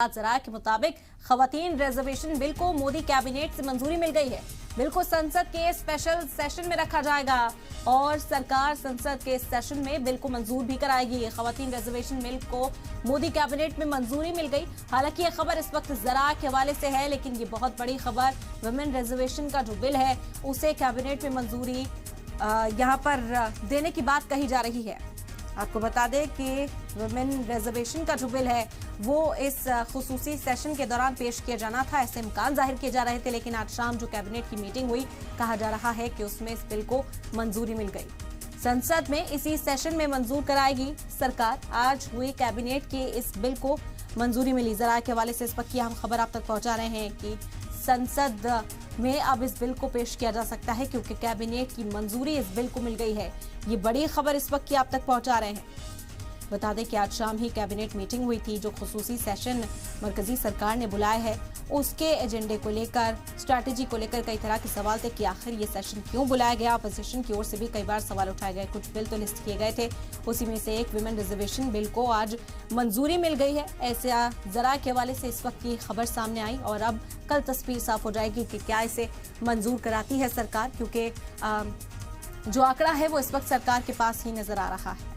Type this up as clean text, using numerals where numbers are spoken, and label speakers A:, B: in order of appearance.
A: ज़राए के मुताबिक खवातीन रिजर्वेशन बिल को मोदी कैबिनेट से मंजूरी मिल गई है। बिल को संसद के स्पेशल सेशन में रखा जाएगा और सरकार संसद के सेशन में बिल को मंजूर भी कराएगी। खवातीन रिजर्वेशन बिल को मोदी कैबिनेट में मंजूरी मिल गई। हालांकि यह खबर इस वक्त ज़राए के हवाले से है, लेकिन ये बहुत बड़ी खबर, वुमेन रिजर्वेशन का जो बिल है उसे कैबिनेट में मंजूरी यहाँ पर देने की बात कही जा रही है। आपको बता दें कि वुमेन रिजर्वेशन का जो बिल है वो इस खुसूसी सेशन के दौरान पेश किया जाना था, ऐसे इम्कान जाहिर किए जा रहे थे, लेकिन आज शाम जो कैबिनेट की मीटिंग हुई, कहा जा रहा है कि उसमें इस बिल को मंजूरी मिल गई। संसद में इसी सेशन में मंजूर कराएगी सरकार। आज हुई कैबिनेट के इस बिल को मंजूरी मिली। ज़राए के हवाले से इस वक्त की हम खबर आप तक पहुंचा रहे हैं कि संसद में अब इस बिल को पेश किया जा सकता है क्योंकि कैबिनेट की मंजूरी इस बिल को मिल गई है। ये बड़ी खबर इस वक्त की आप तक पहुंचा रहे हैं। बता दें कि आज शाम ही कैबिनेट मीटिंग हुई थी। जो खुसूसी सेशन मरकजी सरकार ने बुलाया है उसके एजेंडे को लेकर, स्ट्रैटेजी को लेकर कई तरह के सवाल थे कि आखिर ये सेशन क्यों बुलाया गया। अपोजिशन की ओर से भी कई बार सवाल उठाए गए। कुछ बिल तो लिस्ट किए गए थे, उसी में से एक वुमेन रिजर्वेशन बिल को आज मंजूरी मिल गई है। ऐसे ज़राए के हवाले से इस वक्त की खबर सामने आई और अब कल तस्वीर साफ हो जाएगी कि क्या इसे मंजूर कराती है सरकार, क्योंकि जो आंकड़ा है वो इस वक्त सरकार के पास ही नजर आ रहा है।